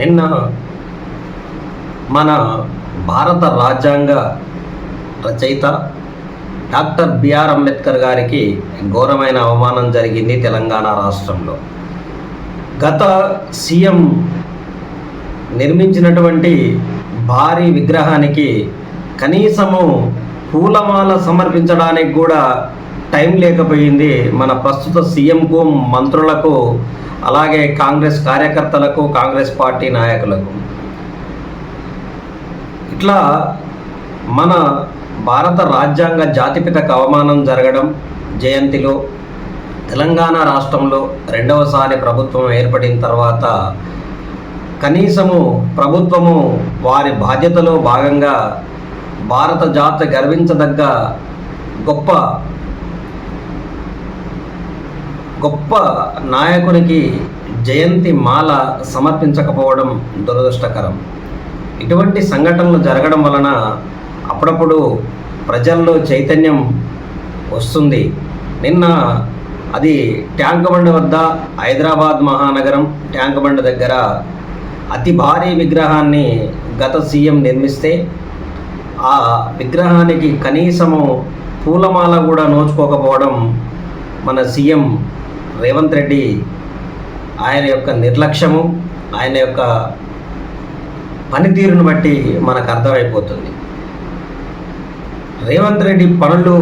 నిన్న మన భారత రాజ్యాంగ రచయిత డాక్టర్ బిఆర్ అంబేద్కర్ గారికి ఘోరమైన అవమానం జరిగింది తెలంగాణ రాష్ట్రంలో. గత సీఎం నిర్మించినటువంటి భారీ విగ్రహానికి కనీసము పూలమాల సమర్పించడానికి కూడా టైం లేకపోయింది మన ప్రస్తుత సీఎంకు, మంత్రులకు, అలాగే కాంగ్రెస్ కార్యకర్తలకు, కాంగ్రెస్ పార్టీ నాయకులకు. ఇట్లా మన భారత రాజ్యాంగ జాతిపితకు అవమానం జరగడం జయంతిలో తెలంగాణ రాష్ట్రంలో రెండవసారి ప్రభుత్వం ఏర్పడిన తర్వాత కనీసము ప్రభుత్వము వారి బాధ్యతలో భాగంగా భారత జాతి గర్వించదగ్గ గొప్ప నాయకునికి జయంతి మాల సమర్పించకపోవడం దురదృష్టకరం. ఇటువంటి సంఘటనలు జరగడం వలన అప్పుడప్పుడు ప్రజల్లో చైతన్యం వస్తుంది. నిన్న అది ట్యాంక్ బండ్ వద్ద, హైదరాబాద్ మహానగరం ట్యాంక్ బండ్ దగ్గర అతి భారీ విగ్రహాన్ని గత సీఎం నిర్మిస్తే ఆ విగ్రహానికి కనీసము పూలమాల కూడా నోచుకోకపోవడం మన సీఎం రేవంత్ రెడ్డి ఆయన యొక్క నిర్లక్ష్యము, ఆయన యొక్క పనితీరును బట్టి మనకు అర్థమైపోతుంది. రేవంత్ రెడ్డి పనులు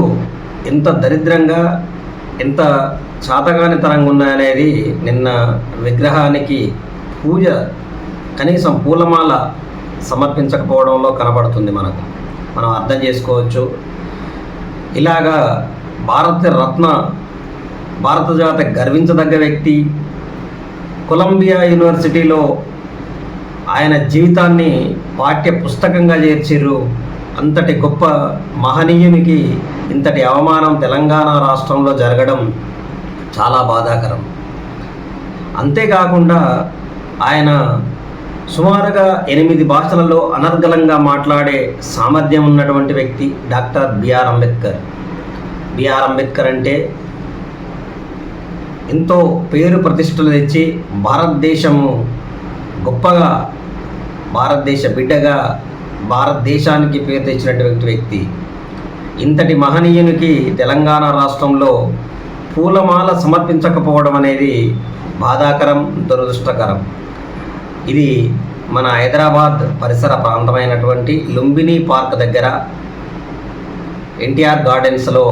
ఎంత దరిద్రంగా, ఎంత చాతగానితనంగా ఉన్నాయనేది నిన్న విగ్రహానికి పూజ కనీసం పూలమాల సమర్పించకపోవడంలో కనబడుతుంది. మనం అర్థం చేసుకోవచ్చు. ఇలాగా భారత జాతి గర్వించదగ్గ వ్యక్తి, కొలంబియా యూనివర్సిటీలో ఆయన జీవితాన్ని పాఠ్య పుస్తకంగా చేర్చిర్రు. అంతటి గొప్ప మహనీయునికి ఇంతటి అవమానం తెలంగాణ రాష్ట్రంలో జరగడం చాలా బాధాకరం. అంతేకాకుండా ఆయన సుమారుగా 8 భాషలలో అనర్గళంగా మాట్లాడే సామర్థ్యం ఉన్నటువంటి వ్యక్తి doctor B R Ambedkar. B R Ambedkar అంటే ఎంతో పేరు ప్రతిష్టలు తెచ్చి భారతదేశము గొప్పగా, భారతదేశ బిడ్డగా భారతదేశానికి పేరు తెచ్చినటువంటి వ్యక్తి. ఇంతటి మహనీయునికి తెలంగాణ రాష్ట్రంలో పూలమాల సమర్పించకపోవడం అనేది బాధాకరం, దురదృష్టకరం. ఇది మన హైదరాబాద్ పరిసర ప్రాంతమైనటువంటి లుంబిని పార్క్ దగ్గర ఎన్టీఆర్ గార్డెన్స్లో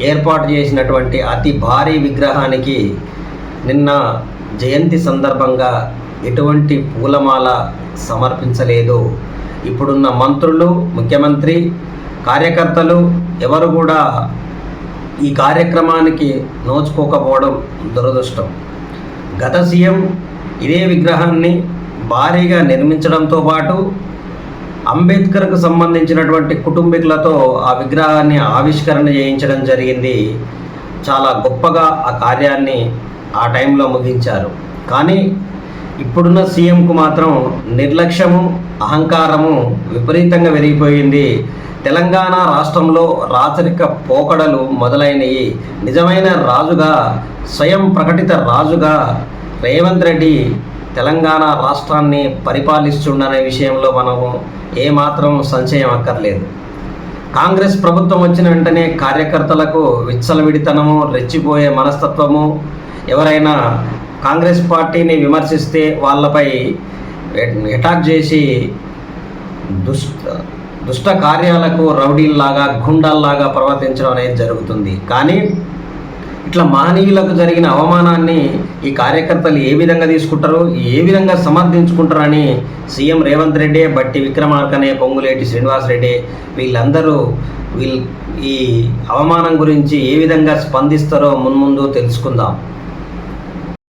ఏర్పాటు చేసినటువంటి అతి భారీ విగ్రహానికి నిన్న జయంతి సందర్భంగా ఎటువంటి పూలమాల సమర్పించలేదు. ఇప్పుడున్న మంత్రులు, ముఖ్యమంత్రి, కార్యకర్తలు ఎవరు కూడా ఈ కార్యక్రమానికి నోచుకోకపోవడం దురదృష్టం. గత సీఎం ఇదే విగ్రహాన్ని భారీగా నిర్మించడంతో పాటు అంబేద్కర్కు సంబంధించినటువంటి కుటుంబీకులతో ఆ విగ్రహాన్ని ఆవిష్కరణ చేయించడం జరిగింది. చాలా గొప్పగా ఆ కార్యాన్ని ఆ టైంలో ముగించారు. కానీ ఇప్పుడున్న సీఎంకు మాత్రం నిర్లక్ష్యము, అహంకారము విపరీతంగా పెరిగిపోయింది. తెలంగాణ రాష్ట్రంలో రాచరిక పోకడలు మొదలైనవి. నిజమైన రాజుగా, స్వయం ప్రకటిత రాజుగా రేవంత్ రెడ్డి తెలంగాణ రాష్ట్రాన్ని పరిపాలిస్తుండనే విషయంలో మనము ఏమాత్రం సంశయం అక్కర్లేదు. కాంగ్రెస్ ప్రభుత్వం వచ్చిన వెంటనే కార్యకర్తలకు విచ్చలవిడితనము, రెచ్చిపోయే మనస్తత్వము, ఎవరైనా కాంగ్రెస్ పార్టీని విమర్శిస్తే వాళ్ళపై అటాక్ చేసి దుష్ట కార్యాలకు రౌడీల్లాగా, గుండాల్లాగా ప్రవర్తించడం అనేది జరుగుతుంది. కానీ ఇట్లా మహనీయులకు జరిగిన అవమానాన్ని ఈ కార్యకర్తలు ఏ విధంగా తీసుకుంటారు, ఏ విధంగా సమర్థించుకుంటారని సీఎం రేవంత్ రెడ్డి, బట్టి విక్రమార్కనే, పొంగులేటి శ్రీనివాసరెడ్డి వీళ్ళందరూ ఈ అవమానం గురించి ఏ విధంగా స్పందిస్తారో మున్ముందు తెలుసుకుందాం.